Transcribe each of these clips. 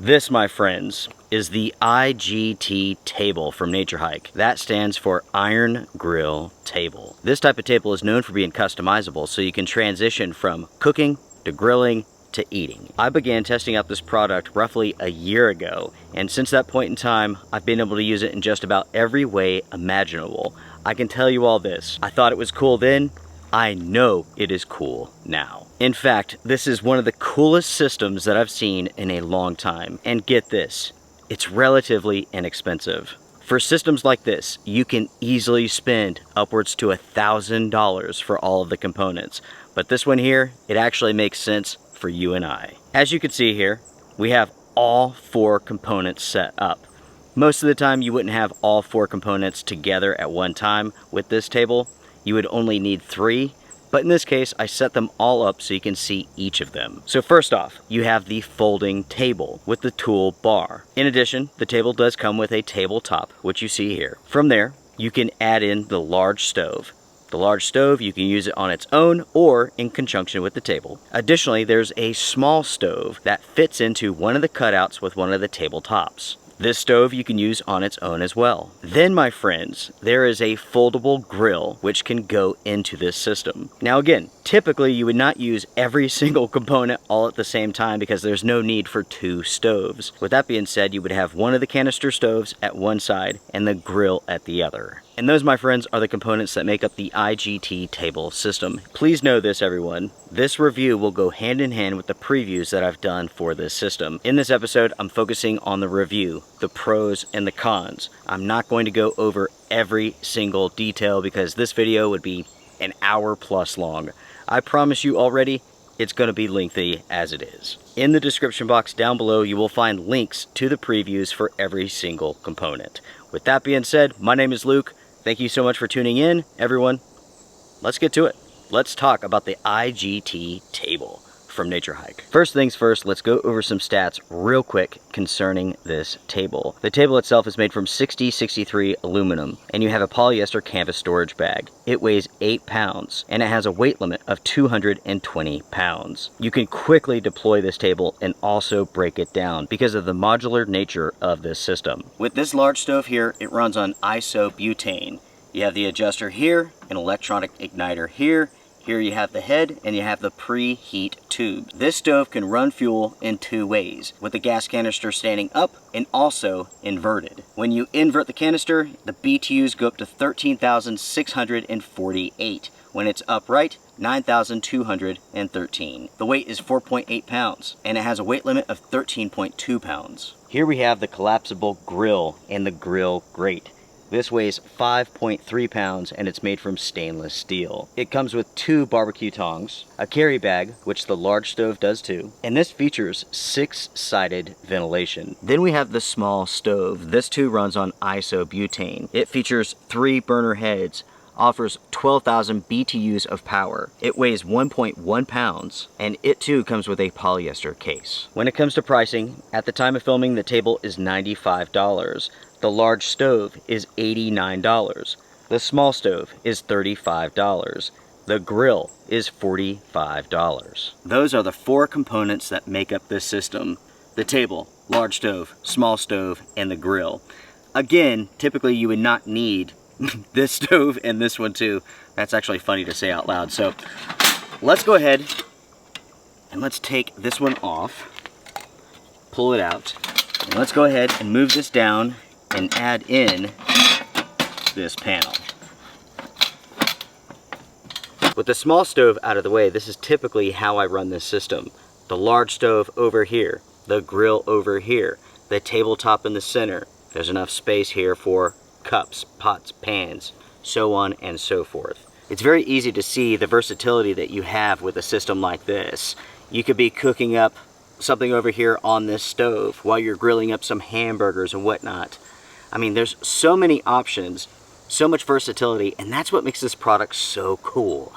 This, my friends, is the IGT table from NatureHike. That stands for Iron Grill Table. This type of table is known for being customizable, so you can transition from cooking to grilling to eating. I began testing out this product roughly a year ago, and since that point in time, I've been able to use it in just about every way imaginable. I can tell you all this. I thought it was cool then. I know it is cool now. In fact, this is one of the coolest systems that I've seen in a long time. And get this, it's relatively inexpensive. For systems like this, you can easily spend upwards to $1,000 for all of the components. But this one here, it actually makes sense for you and I. As you can see here, we have all 4 components set up. Most of the time, you wouldn't have all 4 components together at one time with this table. You would only need 3, but in this case, I set them all up so you can see each of them. So first off, you have the folding table with the tool bar. In addition, the table does come with a tabletop, which you see here. From there, you can add in the large stove. The large stove, you can use it on its own or in conjunction with the table. Additionally, there's a small stove that fits into one of the cutouts with one of the tabletops. This stove you can use on its own as well. Then, my friends, there is a foldable grill which can go into this system. Now again, typically you would not use every single component all at the same time because there's no need for 2 stoves. With that being said, you would have one of the canister stoves at one side and the grill at the other. And those, my friends, are the components that make up the IGT table system. Please know this, everyone. This review will go hand in hand with the previews that I've done for this system. In this episode, I'm focusing on the review, the pros and the cons. I'm not going to go over every single detail because this video would be an hour plus long. I promise you already, it's going to be lengthy as it is. In the description box down below, you will find links to the previews for every single component. With that being said, my name is Luke. Thank you so much for tuning in, everyone. Let's get to it. Let's talk about the IGT table from NatureHike. First things first, let's go over some stats real quick concerning this table. The table itself is made from 6063 aluminum, and you have a polyester canvas storage bag. It weighs 8 pounds, and it has a weight limit of 220 pounds. You can quickly deploy this table and also break it down because of the modular nature of this system. With this large stove here, it runs on isobutane. You have the adjuster here, an electronic igniter here. Here you have the head and you have the preheat tube. This stove can run fuel in 2 ways, with the gas canister standing up and also inverted. When you invert the canister, the BTUs go up to 13,648. When it's upright, 9,213. The weight is 4.8 pounds and it has a weight limit of 13.2 pounds. Here we have the collapsible grill and the grill grate. This weighs 5.3 pounds and it's made from stainless steel. It comes with 2 barbecue tongs, a carry bag, which the large stove does too, and this features 6-sided ventilation. Then we have the small stove. This too runs on isobutane. It features 3 burner heads, offers 12,000 BTUs of power. It weighs 1.1 pounds, and it too comes with a polyester case. When it comes to pricing, at the time of filming, the table is $95. The large stove is $89. The small stove is $35. The grill is $45. Those are the 4 components that make up this system: the table, large stove, small stove, and the grill. Again, typically you would not need this stove and this one too. That's actually funny to say out loud. So let's go ahead and let's take this one off, pull it out, and let's go ahead and move this down and add in this panel. With the small stove out of the way, this is typically how I run this system. The large stove over here, the grill over here, the tabletop in the center. There's enough space here for cups, pots, pans, so on and so forth. It's very easy to see the versatility that you have with a system like this. You could be cooking up something over here on this stove while you're grilling up some hamburgers and whatnot. I mean, there's so many options, so much versatility, and that's what makes this product so cool.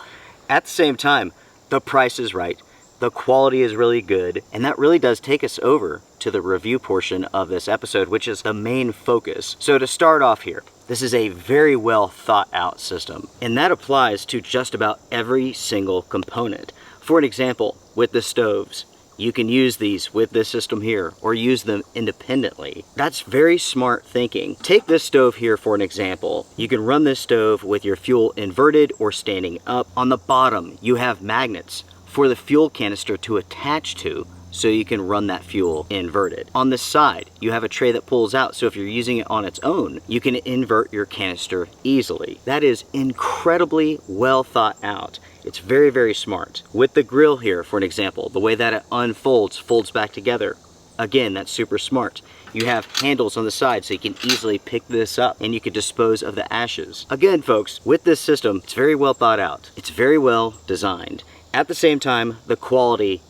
At the same time, the price is right, the quality is really good, and that really does take us over to the review portion of this episode, which is the main focus. So to start off here, this is a very well thought out system, and that applies to just about every single component. For an example, with the stoves, You can use these with this system here or use them independently. That's very smart thinking. Take this stove here for an example. You can run this stove with your fuel inverted or standing up. On the bottom, you have magnets for the fuel canister to attach to, so you can run that fuel inverted. On the side, you have a tray that pulls out, so if you're using it on its own, you can invert your canister easily. That is incredibly well thought out. It's very, very smart. With the grill here, for an example, the way that it unfolds, folds back together. Again, that's super smart. You have handles on the side so you can easily pick this up and you can dispose of the ashes. Again, folks, with this system, it's very well thought out. It's very well designed. At the same time, the quality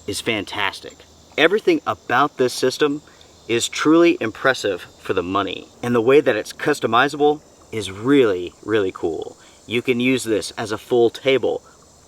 is fantastic. Everything about this system is truly impressive for the money. And the way that it's customizable is really, really cool. You can use this as a full table,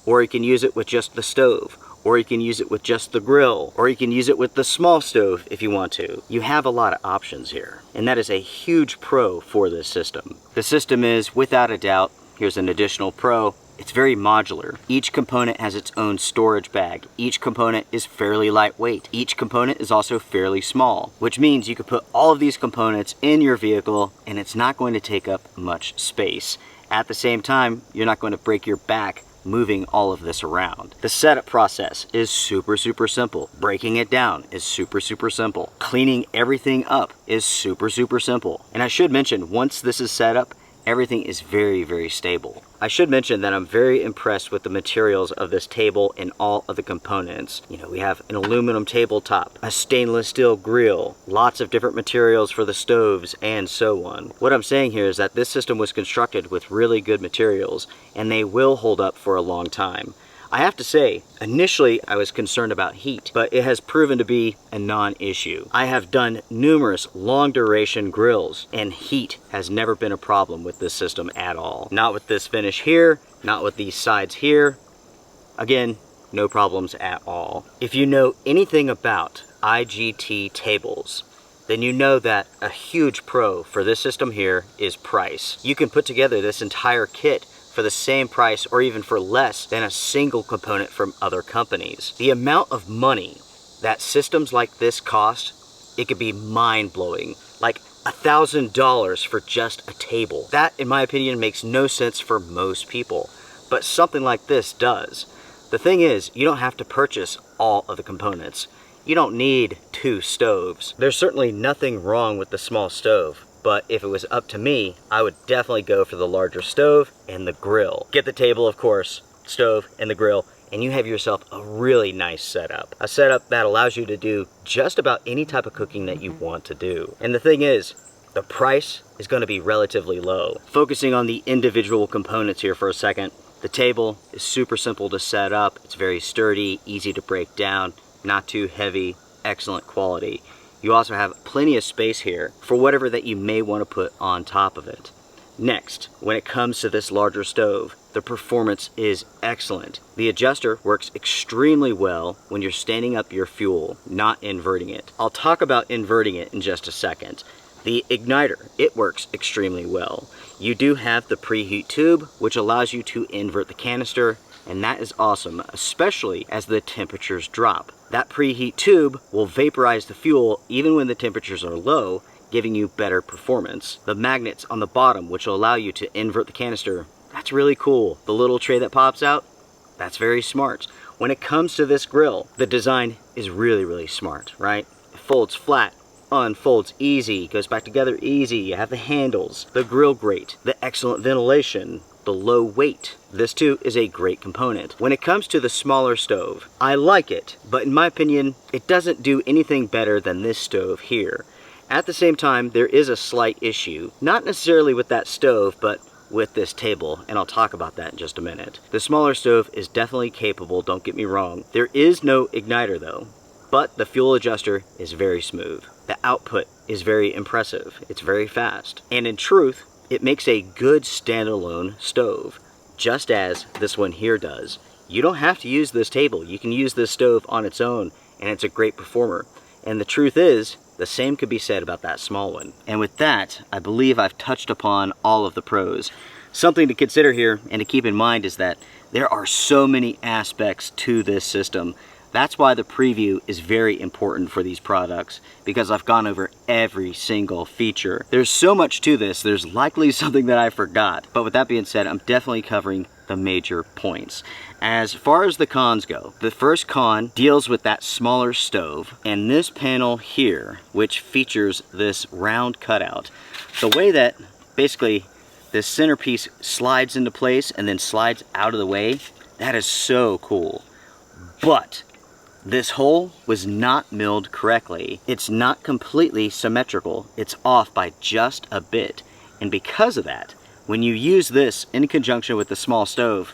or you can use it with just the stove, or you can use it with just the grill, or you can use it with the small stove if you want to. You have a lot of options here, and that is a huge pro for this system. The system is, without a doubt, here's an additional pro, it's very modular. Each component has its own storage bag. Each component is fairly lightweight. Each component is also fairly small, which means you could put all of these components in your vehicle and it's not going to take up much space. At the same time, you're not going to break your back moving all of this around. The setup process is super, super simple. Breaking it down is super, super simple. Cleaning everything up is super, super simple. And I should mention, once this is set up, everything is very, very stable. I should mention that I'm very impressed with the materials of this table and all of the components. You know, we have an aluminum tabletop, a stainless steel grill, lots of different materials for the stoves, and so on. What I'm saying here is that this system was constructed with really good materials, and they will hold up for a long time. I have to say, initially I was concerned about heat, but it has proven to be a non-issue. I have done numerous long duration grills, and heat has never been a problem with this system at all. Not with this finish here, not with these sides here. Again, no problems at all. If you know anything about IGT tables, then you know that a huge pro for this system here is price. You can put together this entire kit for the same price or even for less than a single component from other companies. The amount of money that systems like this cost, it could be mind-blowing. Like $1,000 for just a table. That, in my opinion, makes no sense for most people, but something like this does. The thing is, you don't have to purchase all of the components. You don't need 2 stoves. There's certainly nothing wrong with the small stove, but if it was up to me, I would definitely go for the larger stove and the grill. Get the table, of course, stove, and the grill, and you have yourself a really nice setup. A setup that allows you to do just about any type of cooking that you want to do. And the thing is, the price is going to be relatively low. Focusing on the individual components here for a second, the table is super simple to set up. It's very sturdy, easy to break down, not too heavy, excellent quality. You also have plenty of space here for whatever that you may want to put on top of it. Next, when it comes to this larger stove, the performance is excellent. The adjuster works extremely well when you're standing up your fuel, not inverting it. I'll talk about inverting it in just a second. The igniter, it works extremely well. You do have the preheat tube, which allows you to invert the canister, and that is awesome, especially as the temperatures drop. That preheat tube will vaporize the fuel even when the temperatures are low, giving you better performance. The magnets on the bottom, which will allow you to invert the canister, that's really cool. The little tray that pops out, that's very smart. When it comes to this grill, the design is really, really smart, right? It folds flat, unfolds easy, goes back together easy. You have the handles, the grill grate, the excellent ventilation, the low weight. This too is a great component. When it comes to the smaller stove, I like it, but in my opinion, it doesn't do anything better than this stove here. At the same time, there is a slight issue, not necessarily with that stove, but with this table, and I'll talk about that in just a minute. The smaller stove is definitely capable, don't get me wrong. There is no igniter though, but the fuel adjuster is very smooth. The output is very impressive. It's very fast. And in truth, it makes a good standalone stove, just as this one here does. You don't have to use this table. You can use this stove on its own, and it's a great performer. And the truth is, the same could be said about that small one. And with that, I believe I've touched upon all of the pros. Something to consider here and to keep in mind is that there are so many aspects to this system. That's why the preview is very important for these products, because I've gone over every single feature. There's so much to this, there's likely something that I forgot. But with that being said, I'm definitely covering the major points. As far as the cons go, the first con deals with that smaller stove and this panel here, which features this round cutout. The way that basically this centerpiece slides into place and then slides out of the way, that is so cool. But this hole was not milled correctly. It's not completely symmetrical. It's off by just a bit. And because of that, when you use this in conjunction with the small stove,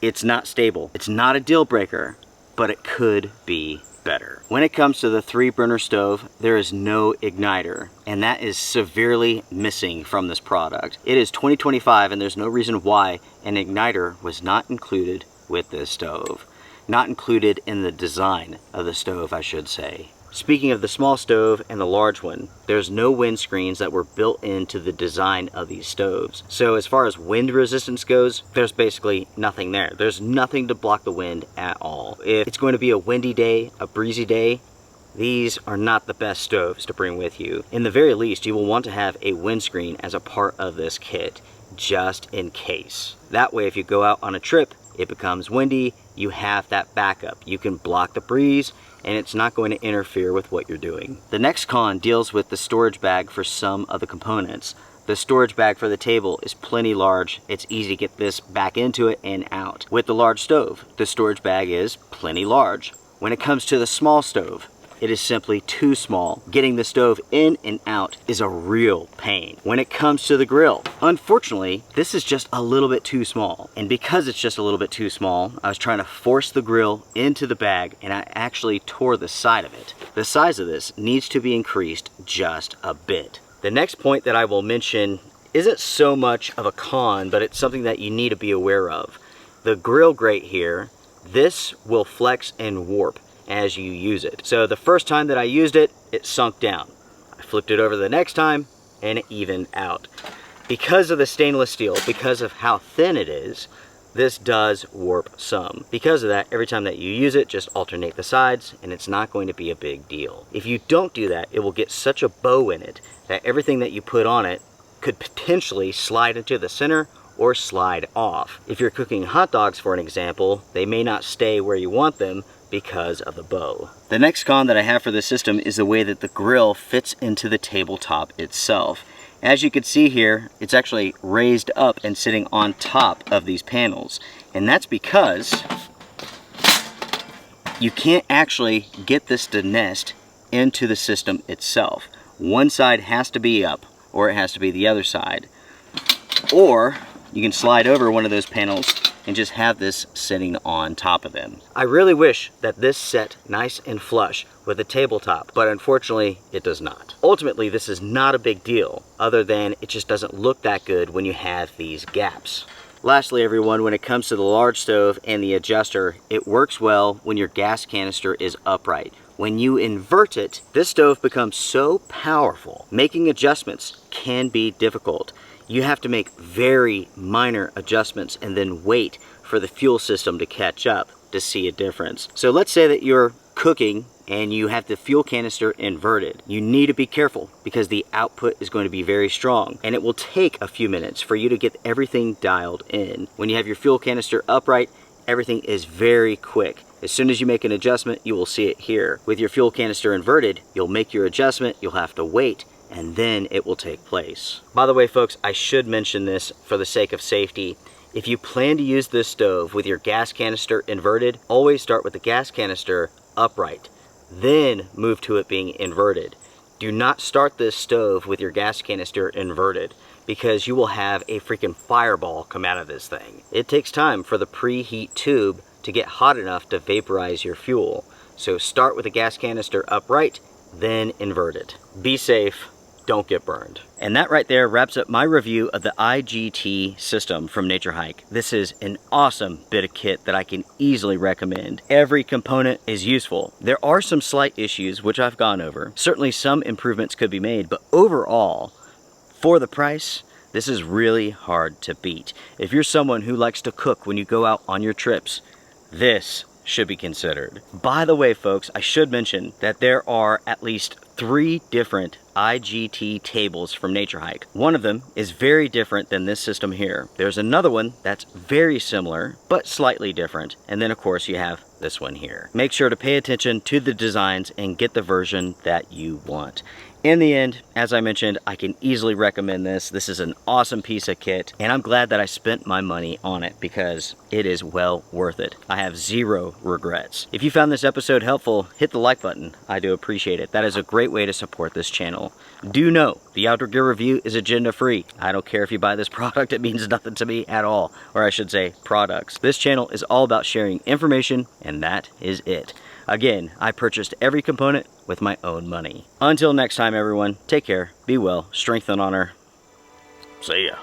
it's not stable. It's not a deal breaker, but it could be better. When it comes to the 3-burner stove, there is no igniter, and that is severely missing from this product. It is 2025 and there's no reason why an igniter was not included with this stove. Not included in the design of the stove, I should say. Speaking of the small stove and the large one, there's no wind screens that were built into the design of these stoves. So as far as wind resistance goes, there's basically nothing there. There's nothing to block the wind at all. If it's going to be a windy day, a breezy day, these are not the best stoves to bring with you. In the very least, you will want to have a windscreen as a part of this kit, just in case. That way, if you go out on a trip, it becomes windy, you have that backup. You can block the breeze and it's not going to interfere with what you're doing. The next con deals with the storage bag for some of the components. The storage bag for the table is plenty large. It's easy to get this back into it and out. With the large stove, the storage bag is plenty large. When it comes to the small stove, it is simply too small. Getting the stove in and out is a real pain. When it comes to the grill, unfortunately, this is just a little bit too small. And because it's just a little bit too small, I was trying to force the grill into the bag and I actually tore the side of it. The size of this needs to be increased just a bit. The next point that I will mention isn't so much of a con, but it's something that you need to be aware of. The grill grate here, this will flex and warp as you use it. So the first time that I used it, it sunk down. I flipped it over the next time and it evened out. Because of the stainless steel, because of how thin it is, this does warp some. Because of that, every time that you use it, just alternate the sides and it's not going to be a big deal. If you don't do that, it will get such a bow in it that everything that you put on it could potentially slide into the center or slide off. If you're cooking hot dogs, for an example, they may not stay where you want them because of the bow. The next con that I have for this system is the way that the grill fits into the tabletop itself. As you can see here, it's actually raised up and sitting on top of these panels. And that's because you can't actually get this to nest into the system itself. One side has to be up or it has to be the other side. Or you can slide over one of those panels and just have this sitting on top of them. I really wish that this set nice and flush with the tabletop, but unfortunately it does not. Ultimately, this is not a big deal, other than it just doesn't look that good when you have these gaps. Lastly, everyone, when it comes to the large stove and the adjuster, it works well when your gas canister is upright. When you invert it, this stove becomes so powerful, making adjustments can be difficult. You have to make very minor adjustments and then wait for the fuel system to catch up to see a difference. So let's say that you're cooking and you have the fuel canister inverted. You need to be careful because the output is going to be very strong and it will take a few minutes for you to get everything dialed in. When you have your fuel canister upright, everything is very quick. As soon as you make an adjustment, you will see it here. With your fuel canister inverted, you'll make your adjustment, you'll have to wait, and then it will take place. By the way, folks, I should mention this for the sake of safety. If you plan to use this stove with your gas canister inverted, always start with the gas canister upright, then move to it being inverted. Do not start this stove with your gas canister inverted because you will have a freaking fireball come out of this thing. It takes time for the preheat tube to get hot enough to vaporize your fuel. So start with the gas canister upright, then invert it. Be safe. Don't get burned. And that right there wraps up my review of the IGT system from NatureHike. This is an awesome bit of kit that I can easily recommend. Every component is useful. There are some slight issues which I've gone over. Certainly some improvements could be made, but overall, for the price, this is really hard to beat. If you're someone who likes to cook when you go out on your trips, this should be considered. By the way, folks, I should mention that there are at least 3 different IGT tables from NatureHike. One of them is very different than this system here. There's another one that's very similar, but slightly different. And then of course you have this one here. Make sure to pay attention to the designs and get the version that you want. In the end, as I mentioned, I can easily recommend this. This is an awesome piece of kit, and I'm glad that I spent my money on it because it is well worth it. I have 0 regrets. If you found this episode helpful, hit the like button. I do appreciate it. That is a great way to support this channel. Do know, the outdoor gear review is agenda free. I don't care if you buy this product, it means nothing to me at all. Or I should say, products. This channel is all about sharing information, and that is it. Again, I purchased every component with my own money. Until next time, everyone, take care, be well, strength and honor. See ya.